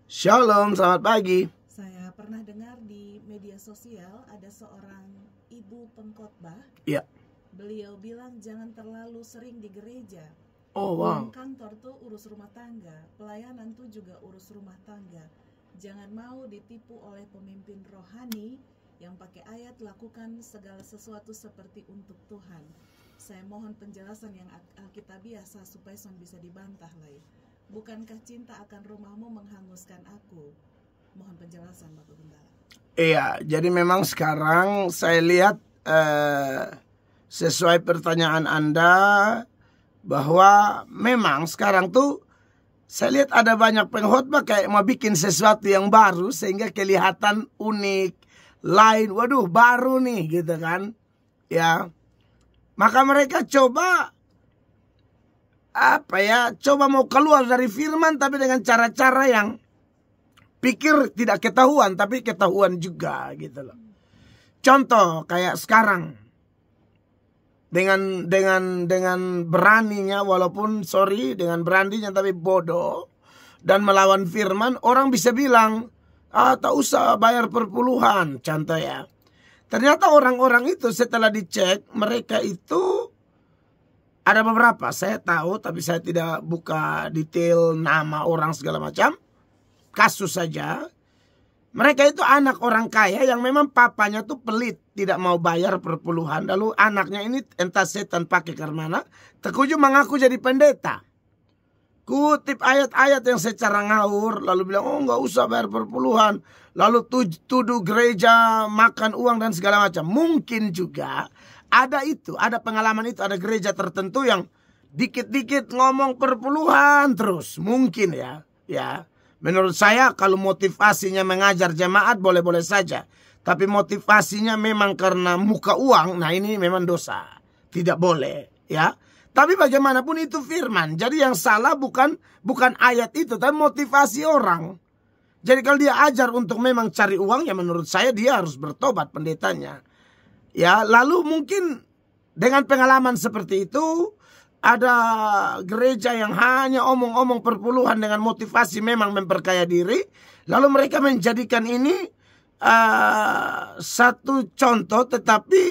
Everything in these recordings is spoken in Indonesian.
Shalom, selamat pagi. Saya pernah dengar di media sosial ada seorang ibu pengkhotbah. Ya. Beliau bilang jangan terlalu sering di gereja. Oh wow. Kantor tuh urus rumah tangga, pelayanan tuh juga urus rumah tangga. Jangan mau ditipu oleh pemimpin rohani yang pakai ayat lakukan segala sesuatu seperti untuk Tuhan. Saya mohon penjelasan yang alkitabiah supaya son bisa dibantah lagi. Bukankah cinta akan rumahmu menghanguskan aku? Mohon penjelasan Bapak Gembala. Iya, jadi memang sekarang saya lihat sesuai pertanyaan Anda bahwa memang sekarang tuh saya lihat ada banyak pengkhotbah kayak mau bikin sesuatu yang baru sehingga kelihatan unik, lain, waduh baru nih gitu kan. Ya. Maka mereka coba coba mau keluar dari firman tapi dengan cara-cara yang pikir tidak ketahuan tapi ketahuan juga gitu loh. Contoh kayak sekarang dengan beraninya dengan beraninya tapi bodoh dan melawan firman, orang bisa bilang tak usah bayar perpuluhan, contoh ya. Ternyata orang-orang itu setelah dicek mereka itu ada beberapa, saya tahu tapi saya tidak buka detail nama orang segala macam. Kasus saja. Mereka itu anak orang kaya yang memang papanya tuh pelit, tidak mau bayar perpuluhan. Lalu anaknya ini entah setan pakai ke mana, terkujung mengaku jadi pendeta. Kutip ayat-ayat yang secara ngawur, lalu bilang, oh nggak usah bayar perpuluhan. Lalu tuduh gereja makan uang dan segala macam. Mungkin juga ada pengalaman itu, ada gereja tertentu yang dikit-dikit ngomong perpuluhan terus. Mungkin ya. Menurut saya kalau motivasinya mengajar jemaat boleh-boleh saja. Tapi motivasinya memang karena muka uang, nah ini memang dosa. Tidak boleh, ya. Tapi bagaimanapun itu firman. Jadi yang salah bukan ayat itu, tapi motivasi orang. Jadi kalau dia ajar untuk memang cari uang, ya menurut saya dia harus bertobat pendetanya. Ya, lalu mungkin dengan pengalaman seperti itu ada gereja yang hanya omong-omong perpuluhan dengan motivasi memang memperkaya diri, lalu mereka menjadikan ini satu contoh tetapi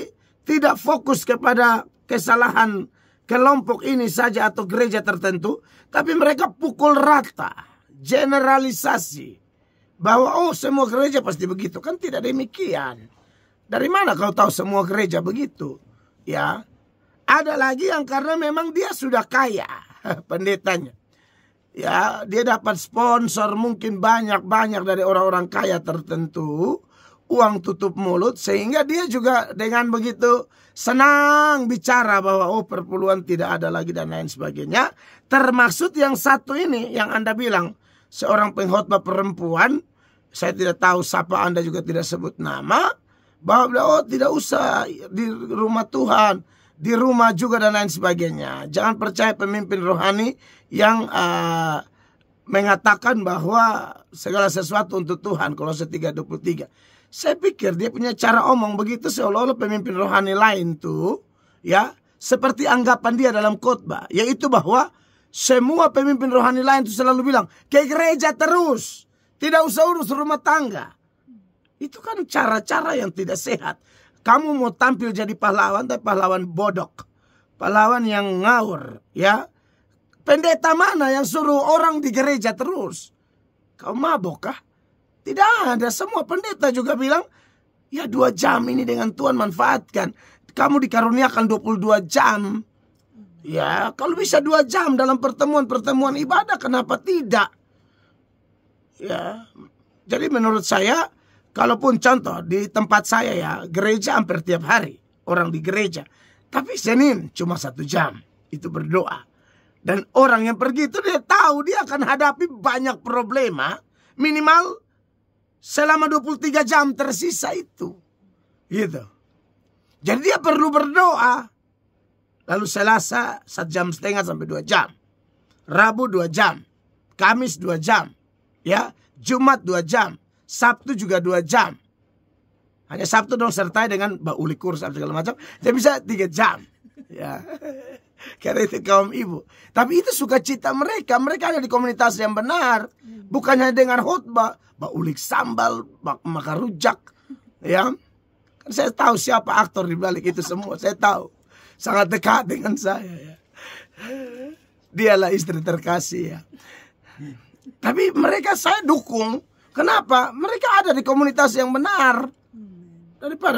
tidak fokus kepada kesalahan kelompok ini saja atau gereja tertentu, tapi mereka pukul rata, generalisasi bahwa semua gereja pasti begitu. Kan tidak demikian. Dari mana kau tahu semua gereja begitu? Ya, ada lagi yang karena memang dia sudah kaya, pendetanya. Ya, dia dapat sponsor mungkin banyak dari orang-orang kaya tertentu, uang tutup mulut, sehingga dia juga dengan begitu senang bicara bahwa perpuluhan tidak ada lagi dan lain sebagainya. Termasuk yang satu ini yang Anda bilang, seorang pengkhotbah perempuan, saya tidak tahu siapa, Anda juga tidak sebut nama, bahwa tidak usah di rumah Tuhan, di rumah juga dan lain sebagainya. Jangan percaya pemimpin rohani yang mengatakan bahwa segala sesuatu untuk Tuhan. Kolose 3:23. Saya pikir dia punya cara omong begitu seolah-olah pemimpin rohani lain tuh ya seperti anggapan dia dalam khotbah, yaitu bahwa semua pemimpin rohani lain itu selalu bilang ke gereja terus, tidak usah urus rumah tangga. Itu kan cara-cara yang tidak sehat. Kamu mau tampil jadi pahlawan, tapi pahlawan bodok. Pahlawan yang ngawur, ya. Pendeta mana yang suruh orang di gereja terus? Kau mabok kah? Tidak ada. Semua pendeta juga bilang, ya 2 jam ini dengan Tuhan manfaatkan. Kamu dikaruniakan 22 jam. Ya, kalau bisa 2 jam dalam pertemuan ibadah, kenapa tidak? Ya, jadi menurut saya, kalaupun contoh di tempat saya ya, gereja hampir tiap hari orang di gereja. Tapi Senin cuma 1 jam itu berdoa. Dan orang yang pergi itu dia tahu dia akan hadapi banyak problema. Minimal selama 23 jam tersisa itu. Gitu. Jadi dia perlu berdoa. Lalu Selasa 1,5 jam sampai 2 jam. Rabu 2 jam. Kamis 2 jam. Ya, Jumat 2 jam. Sabtu juga 2 jam. Hanya Sabtu dong sertai dengan uli kurs segala macam. Jadi bisa 3 jam. Ya. Karena itu kaum ibu. Tapi itu sukacita mereka. Mereka ada di komunitas yang benar. Bukan hanya dengar khotbah, ulik sambal, makan rujak. Ya. Kan saya tahu siapa aktor di balik itu semua. Saya tahu. Sangat dekat dengan saya. Ya. Dialah istri terkasih ya. Tapi mereka saya dukung. Kenapa? Mereka ada di komunitas yang benar. Daripada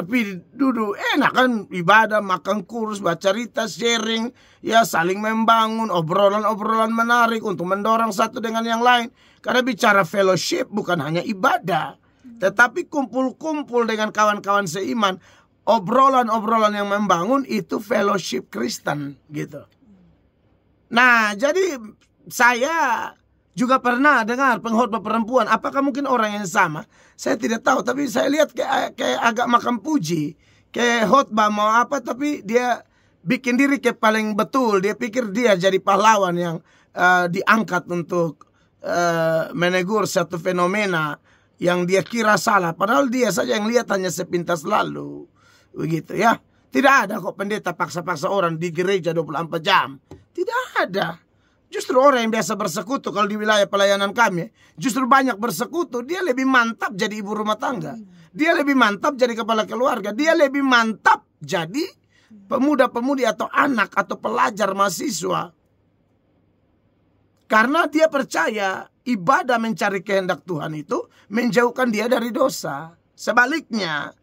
duduk enak kan ibadah, makan kurs, baca cerita, sharing, ya saling membangun, obrolan-obrolan menarik untuk mendorong satu dengan yang lain. Karena bicara fellowship bukan hanya ibadah, tetapi kumpul-kumpul dengan kawan-kawan seiman, obrolan-obrolan yang membangun itu fellowship Kristen gitu. Nah, jadi saya juga pernah dengar pengkhotbah perempuan. Apakah mungkin orang yang sama? Saya tidak tahu. Tapi saya lihat kayak agak makan puji. Kayak khotbah mau apa. Tapi dia bikin diri kayak paling betul. Dia pikir dia jadi pahlawan yang diangkat untuk menegur satu fenomena yang dia kira salah. Padahal dia saja yang lihat hanya sepintas lalu. Begitu ya. Tidak ada kok pendeta paksa-paksa orang di gereja 24 jam. Tidak ada. Justru orang yang biasa bersekutu, kalau di wilayah pelayanan kami, justru banyak bersekutu, dia lebih mantap jadi ibu rumah tangga. Dia lebih mantap jadi kepala keluarga. Dia lebih mantap jadi pemuda-pemudi atau anak atau pelajar mahasiswa. Karena dia percaya ibadah mencari kehendak Tuhan itu menjauhkan dia dari dosa. Sebaliknya,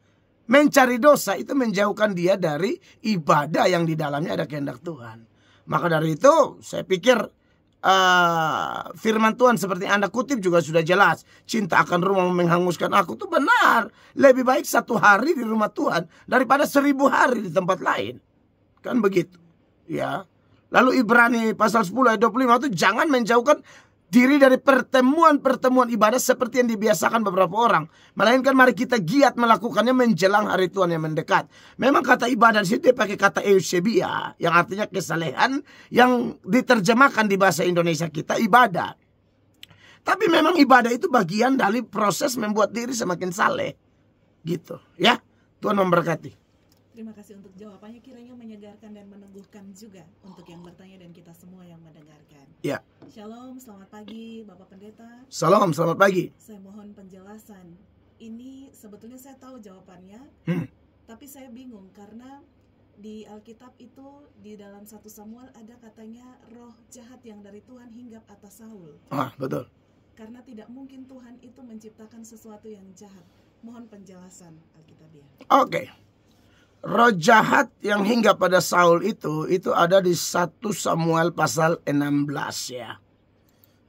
mencari dosa itu menjauhkan dia dari ibadah yang di dalamnya ada kehendak Tuhan. Maka dari itu saya pikir firman Tuhan seperti Anda kutip juga sudah jelas. Cinta akan rumah menghanguskan aku itu benar. Lebih baik 1 hari di rumah Tuhan daripada 1000 hari di tempat lain. Kan begitu. Ya. Lalu Ibrani pasal 10 ayat 25 itu jangan menjauhkan diri dari pertemuan-pertemuan ibadah seperti yang dibiasakan beberapa orang. Melainkan mari kita giat melakukannya menjelang hari Tuhan yang mendekat. Memang kata ibadah di situ dia pakai kata eusebia, yang artinya kesalehan, yang diterjemahkan di bahasa Indonesia kita ibadah. Tapi memang ibadah itu bagian dari proses membuat diri semakin saleh. Gitu ya. Tuhan memberkati. Terima kasih untuk jawabannya, kiranya menyegarkan dan meneguhkan juga untuk yang bertanya dan kita semua yang mendengarkan. Ya. Shalom, selamat pagi Bapak Pendeta. Salam, selamat pagi. Saya mohon penjelasan. Ini sebetulnya saya tahu jawabannya, tapi saya bingung karena di Alkitab itu di dalam 1 Samuel ada katanya roh jahat yang dari Tuhan hinggap atas Saul. Betul. Karena tidak mungkin Tuhan itu menciptakan sesuatu yang jahat. Mohon penjelasan Alkitabiah. Oke. Roh jahat yang hingga pada Saul itu ada di 1 Samuel pasal 16 ya.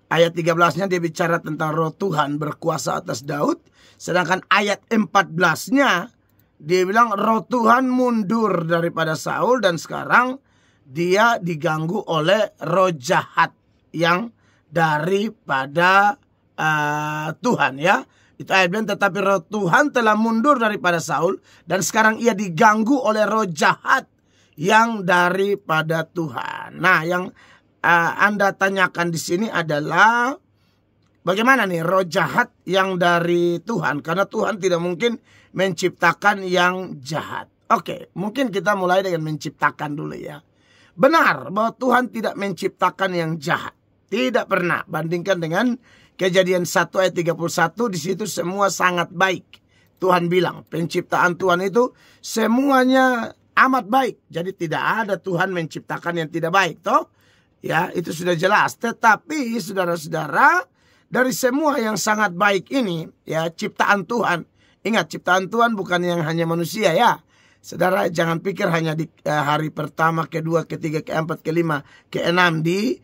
Ayat 13-nya dia bicara tentang roh Tuhan berkuasa atas Daud. Sedangkan ayat 14-nya dia bilang roh Tuhan mundur daripada Saul dan sekarang dia diganggu oleh roh jahat yang daripada Tuhan ya. Itu ayat bilang tetapi roh Tuhan telah mundur daripada Saul dan sekarang ia diganggu oleh roh jahat yang daripada Tuhan. Nah, yang Anda tanyakan di sini adalah bagaimana nih roh jahat yang dari Tuhan? Karena Tuhan tidak mungkin menciptakan yang jahat. Oke, mungkin kita mulai dengan menciptakan dulu ya. Benar bahwa Tuhan tidak menciptakan yang jahat. Tidak pernah. Bandingkan dengan Kejadian 1 ayat 31, di situ semua sangat baik. Tuhan bilang, penciptaan Tuhan itu semuanya amat baik. Jadi tidak ada Tuhan menciptakan yang tidak baik, toh? Ya, itu sudah jelas. Tetapi saudara-saudara, dari semua yang sangat baik ini, ya ciptaan Tuhan. Ingat, ciptaan Tuhan bukan yang hanya manusia ya. Saudara jangan pikir hanya di hari pertama, kedua, ketiga, keempat, kelima, keenam di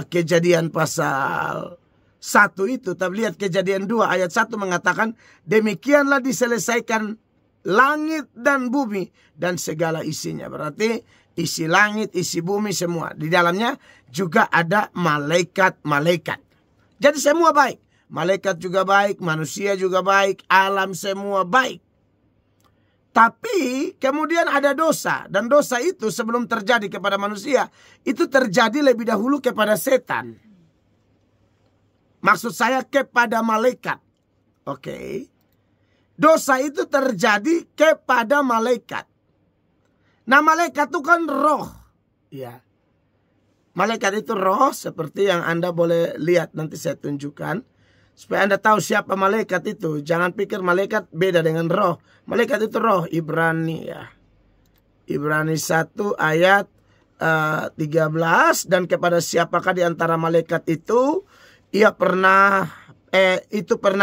Kejadian pasal 1 itu. Tapi lihat Kejadian 2 ayat 1 mengatakan demikianlah diselesaikan langit dan bumi dan segala isinya. Berarti isi langit, isi bumi semua. Di dalamnya juga ada malaikat-malaikat. Jadi semua baik. Malaikat juga baik, manusia juga baik, alam semua baik. Tapi kemudian ada dosa. Dan dosa itu sebelum terjadi kepada manusia, itu terjadi lebih dahulu kepada setan. Maksud saya kepada malaikat. Oke. Dosa itu terjadi kepada malaikat. Nah, malaikat itu kan roh. Ya. Malaikat itu roh seperti yang Anda boleh lihat, nanti saya tunjukkan. Supaya Anda tahu siapa malaikat itu. Jangan pikir malaikat beda dengan roh. Malaikat itu roh. Ibrani ya. Ibrani 1 ayat 13. Dan kepada siapakah di antara malaikat itu ia pernah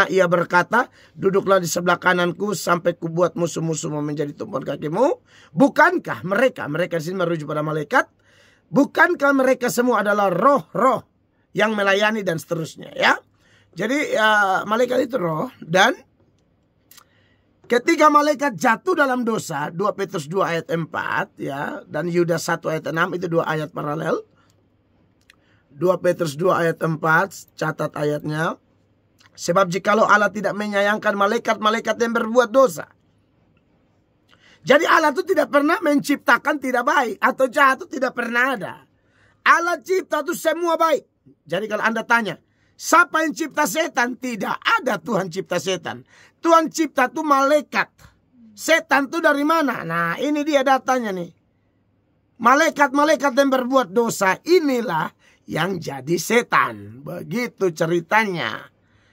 ia berkata, duduklah di sebelah kananku sampai kubuat musuh-musuhmu menjadi tumpuan kakimu. Bukankah mereka di sini merujuk pada malaikat, bukankah mereka semua adalah roh-roh yang melayani dan seterusnya ya. Jadi malaikat itu roh. Dan ketika malaikat jatuh dalam dosa, 2 Petrus 2 ayat 4 ya, dan Yudas 1 ayat 6, itu 2 ayat paralel. 2 Petrus 2 ayat 4, catat ayatnya. Sebab jikalau Allah tidak menyayangkan malaikat-malaikat yang berbuat dosa. Jadi Allah itu tidak pernah menciptakan tidak baik atau jahat, itu tidak pernah ada. Allah cipta itu semua baik. Jadi kalau Anda tanya, siapa yang cipta setan? Tidak ada Tuhan cipta setan. Tuhan cipta itu malaikat. Setan itu dari mana? Nah, ini dia datanya nih. Malaikat-malaikat yang berbuat dosa inilah yang jadi setan. Begitu ceritanya.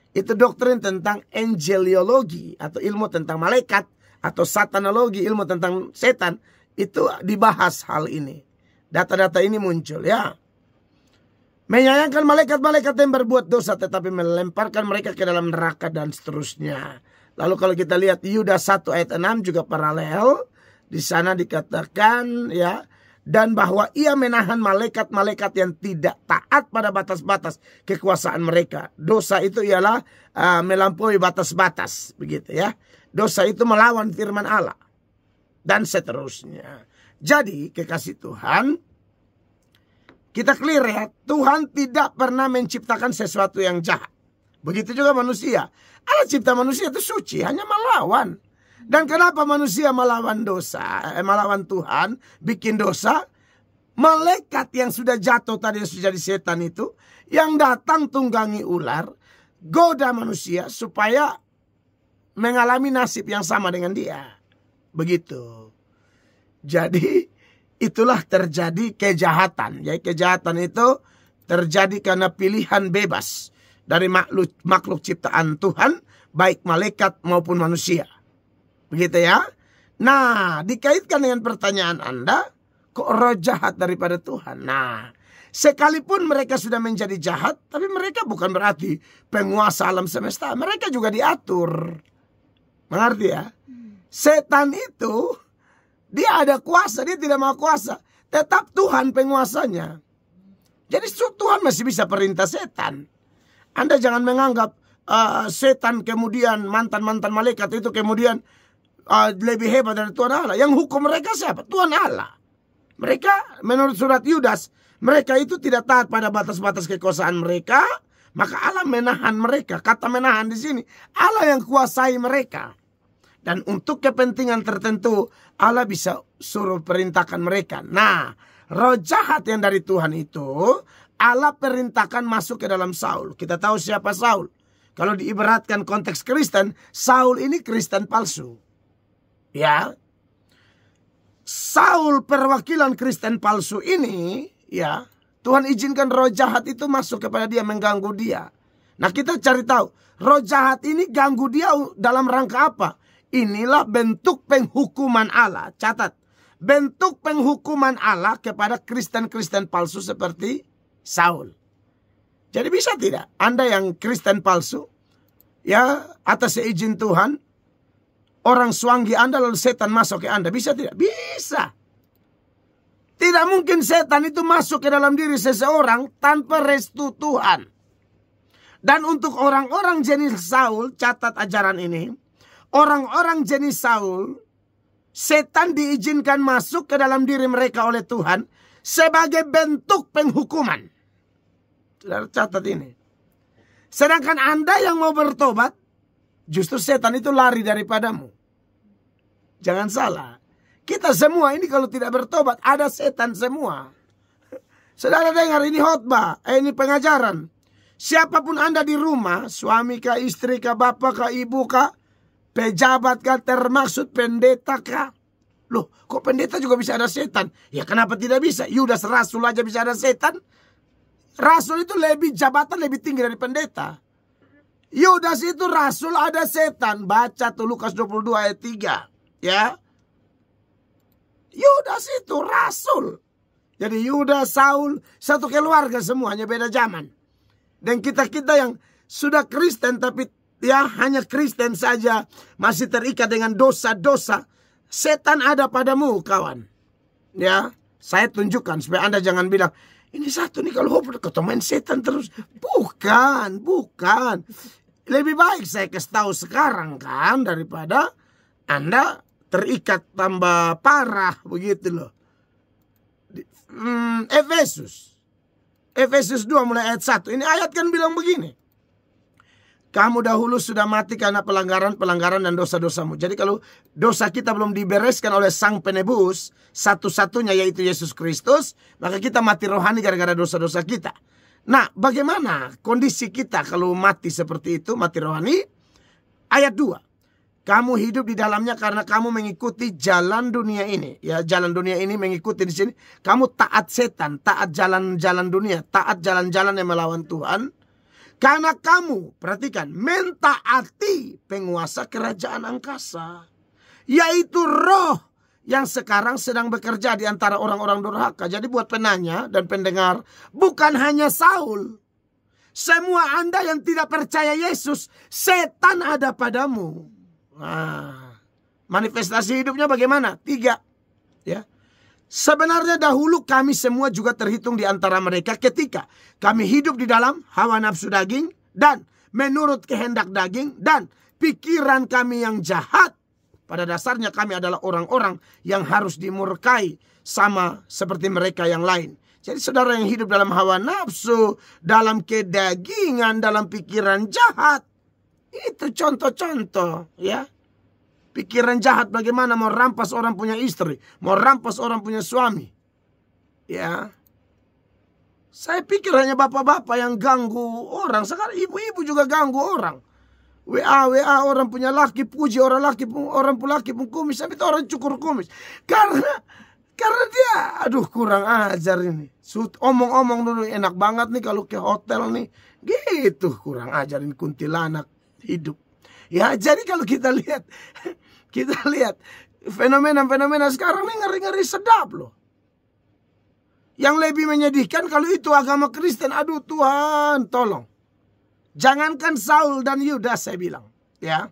Itu doktrin tentang angeliologi atau ilmu tentang malaikat, atau satanologi, ilmu tentang setan. Itu dibahas hal ini. Data-data ini muncul ya. Menyayangkan malaikat-malaikat yang berbuat dosa tetapi melemparkan mereka ke dalam neraka dan seterusnya. Lalu kalau kita lihat Yudas 1 ayat 6 juga paralel. Di sana dikatakan ya, dan bahwa ia menahan malaikat-malaikat yang tidak taat pada batas-batas kekuasaan mereka. Dosa itu ialah melampaui batas-batas, begitu ya. Dosa itu melawan firman Allah dan seterusnya. Jadi kekasih Tuhan, kita clear ya, Tuhan tidak pernah menciptakan sesuatu yang jahat. Begitu juga manusia. Allah cipta manusia itu suci, hanya melawan. Dan kenapa manusia melawan dosa, melawan Tuhan, bikin dosa? Malaikat yang sudah jatuh tadi, yang sudah jadi setan itu, yang datang tunggangi ular, goda manusia supaya mengalami nasib yang sama dengan dia. Begitu. Jadi itulah terjadi kejahatan. Jadi kejahatan itu terjadi karena pilihan bebas dari makhluk ciptaan Tuhan, baik malaikat maupun manusia. Begitu ya. Nah, dikaitkan dengan pertanyaan Anda, kok roh jahat daripada Tuhan? Nah, sekalipun mereka sudah menjadi jahat, tapi mereka bukan berarti penguasa alam semesta. Mereka juga diatur. Mengerti ya? Setan itu, dia ada kuasa, dia tidak mau kuasa. Tetap Tuhan penguasanya. Jadi Tuhan masih bisa perintah setan. Anda jangan menganggap setan kemudian mantan-mantan malaikat itu kemudian lebih hebat dari Tuhan Allah. Yang hukum mereka siapa? Tuhan Allah. Mereka menurut surat Yudas, mereka itu tidak taat pada batas-batas kekuasaan mereka, maka Allah menahan mereka. Kata menahan di sini, Allah yang kuasai mereka. Dan untuk kepentingan tertentu, Allah bisa suruh perintahkan mereka. Nah, roh jahat yang dari Tuhan itu, Allah perintahkan masuk ke dalam Saul. Kita tahu siapa Saul. Kalau diibaratkan konteks Kristen, Saul ini Kristen palsu. Ya, Saul perwakilan Kristen palsu ini, ya, Tuhan izinkan roh jahat itu masuk kepada dia, mengganggu dia. Nah, kita cari tahu, roh jahat ini ganggu dia dalam rangka apa? Inilah bentuk penghukuman Allah. Catat, bentuk penghukuman Allah kepada Kristen-Kristen palsu seperti Saul. Jadi bisa tidak Anda yang Kristen palsu, ya, atas izin Tuhan, orang suanggi Anda lalu setan masuk ke Anda, bisa tidak? Bisa. Tidak mungkin setan itu masuk ke dalam diri seseorang tanpa restu Tuhan. Dan untuk orang-orang jenis Saul, catat ajaran ini, orang-orang jenis Saul, setan diizinkan masuk ke dalam diri mereka oleh Tuhan sebagai bentuk penghukuman. Saudara catat ini. Sedangkan Anda yang mau bertobat, justru setan itu lari daripadamu. Jangan salah. Kita semua ini kalau tidak bertobat, ada setan semua. Saudara dengar, ini khotbah, ini pengajaran. Siapapun Anda di rumah, suami kah, istri kah, bapak kah, ibu kah, pejabat kah, termaksud pendeta kah, Loh, kok pendeta juga bisa ada setan? Ya kenapa tidak bisa? Yudas rasul aja bisa ada setan. Rasul itu lebih jabatan lebih tinggi dari pendeta. Yudas itu rasul ada setan. Baca tuh Lukas 22 ayat 3. Ya. Yudas itu rasul. Jadi Yudas, Saul, satu keluarga semuanya beda zaman. Dan kita-kita yang sudah Kristen tapi ya hanya Kristen saja masih terikat dengan dosa-dosa. Setan ada padamu kawan. Ya, saya tunjukkan supaya Anda jangan bilang, ini satu nih kalau ketemu main setan terus. Bukan. Lebih baik saya kasih tahu sekarang kan daripada Anda terikat tambah parah begitu loh. Efesus 2 mulai ayat 1. Ini ayat kan bilang begini. Kamu dahulu sudah mati karena pelanggaran dan dosa-dosamu. Jadi kalau dosa kita belum dibereskan oleh Sang Penebus, satu-satunya yaitu Yesus Kristus, maka kita mati rohani gara-gara dosa-dosa kita. Nah, bagaimana kondisi kita kalau mati seperti itu, mati rohani? Ayat 2. Kamu hidup di dalamnya karena kamu mengikuti jalan dunia ini. Ya, jalan dunia ini mengikuti di sini. Kamu taat setan, taat jalan-jalan dunia, taat jalan-jalan yang melawan Tuhan. Karena kamu, perhatikan, mentaati penguasa kerajaan angkasa. Yaitu roh yang sekarang sedang bekerja di antara orang-orang durhaka. Jadi buat penanya dan pendengar, bukan hanya Saul. Semua Anda yang tidak percaya Yesus, setan ada padamu. Nah, manifestasi hidupnya bagaimana? 3. Ya. Sebenarnya dahulu kami semua juga terhitung di antara mereka ketika kami hidup di dalam hawa nafsu daging dan menurut kehendak daging dan pikiran kami yang jahat. Pada dasarnya kami adalah orang-orang yang harus dimurkai sama seperti mereka yang lain. Jadi saudara yang hidup dalam hawa nafsu, dalam kedagingan, dalam pikiran jahat, itu contoh-contoh ya. Pikiran jahat bagaimana mau rampas orang punya istri, mau rampas orang punya suami. Ya. Saya pikir hanya bapak-bapak yang ganggu orang. Sekarang ibu-ibu juga ganggu orang. WA orang punya laki, puji orang laki, orang punya laki pun kumis, sampai orang cukur kumis. Karena dia, aduh kurang ajar ini. Omong-omong dulu enak banget nih kalau ke hotel nih. Gitu, kurang ajar ini kuntilanak hidup. Ya, jadi kalau kita lihat fenomena-fenomena sekarang ini ngeri-ngeri sedap loh. Yang lebih menyedihkan kalau itu agama Kristen. Aduh Tuhan, tolong. Jangankan Saul dan Yudas saya bilang. Ya.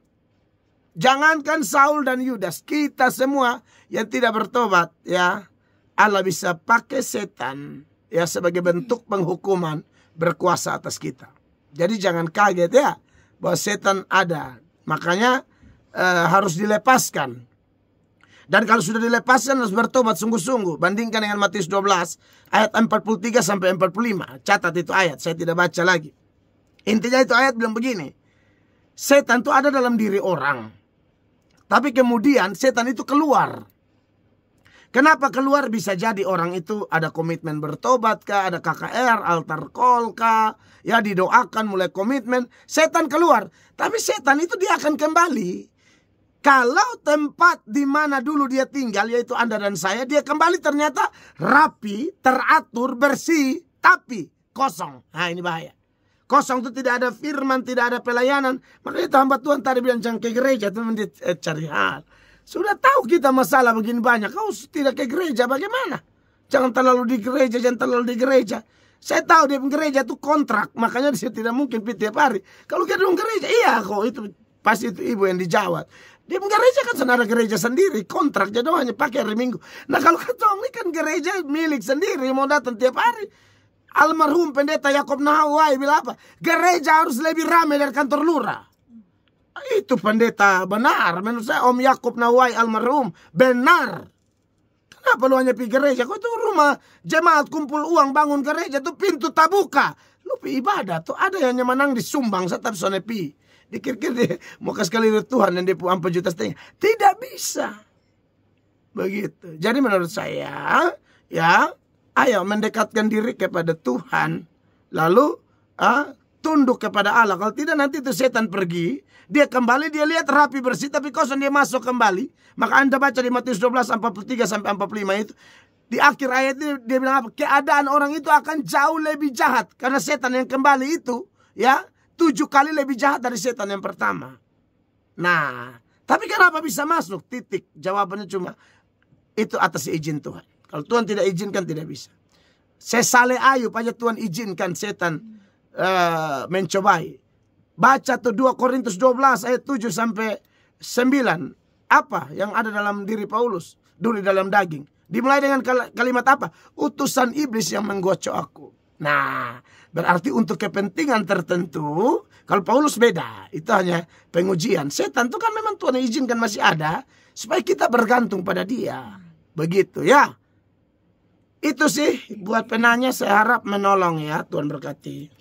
Jangankan Saul dan Yudas. Kita semua yang tidak bertobat. Ya. Allah bisa pakai setan. Ya, sebagai bentuk penghukuman. Berkuasa atas kita. Jadi jangan kaget ya. Bahwa setan ada. Makanya harus dilepaskan. Dan kalau sudah dilepaskan harus bertobat sungguh-sungguh. Bandingkan dengan Matius 12 ayat 43 sampai 45. Catat itu ayat, saya tidak baca lagi. Intinya itu ayat bilang begini. Setan itu ada dalam diri orang. Tapi kemudian setan itu keluar. Kenapa keluar? Bisa jadi orang itu ada komitmen bertobat kah, ada KKR, altar call kah, ya didoakan mulai komitmen, setan keluar. Tapi setan itu dia akan kembali. Kalau tempat di mana dulu dia tinggal, yaitu Anda dan saya, dia kembali ternyata rapi, teratur, bersih, tapi kosong. Nah ini bahaya. Kosong itu tidak ada firman, tidak ada pelayanan. Makanya hamba Tuhan tadi bilang jangan ke gereja, teman cari hal. Sudah tahu kita masalah begini banyak. Kau tidak ke gereja bagaimana? Jangan terlalu di gereja, jangan terlalu di gereja. Saya tahu di gereja itu kontrak. Makanya dia tidak mungkin tiap hari. Kalau ke gereja, iya kok itu pasti itu ibu yang dijawab. Di gereja kan ada gereja sendiri. Kontrak jadi hanya pakai hari Minggu. Nah kalau ketong ini kan gereja milik sendiri. Mau datang tiap hari. Almarhum pendeta Yakob Nahawai bilang apa? Gereja harus lebih ramai dari kantor lurah. Itu pendeta benar. Menurut saya Om Yakob Nawai almarhum benar. Kenapa lu hanya pergi gereja? Kau itu rumah jemaat kumpul uang bangun gereja tuh pintu tak buka. Lu pi ibadah tuh ada yang menang disumbang tetap sonepi. Dikir-kir dia mau kasih kali Tuhan yang dia 4 juta setengah. Tidak bisa. Begitu. Jadi menurut saya ya ayo mendekatkan diri kepada Tuhan. Lalu tunduk kepada Allah. Kalau tidak nanti itu setan pergi, dia kembali, dia lihat rapi bersih tapi kosong, dia masuk kembali. Maka Anda baca di Matius 12 43 sampai 45 itu, di akhir ayat ini dia bilang apa? Keadaan orang itu akan jauh lebih jahat karena setan yang kembali itu ya 7 kali lebih jahat dari setan yang pertama. Nah, tapi kenapa bisa masuk? Titik. Jawabannya cuma itu atas izin Tuhan. Kalau Tuhan tidak izinkan, tidak bisa. Sesale Ayub aja Tuhan izinkan setan mencobai. Baca tuh 2 Korintus 12 ayat 7 sampai 9. Apa yang ada dalam diri Paulus? Duri dalam daging. Dimulai dengan kalimat apa? Utusan iblis yang menggocok aku. Nah, berarti untuk kepentingan tertentu. Kalau Paulus beda. Itu hanya pengujian. Setan itu kan memang Tuhan izinkan masih ada. Supaya kita bergantung pada dia. Begitu ya. Itu sih buat penanya, saya harap menolong ya. Tuhan berkati.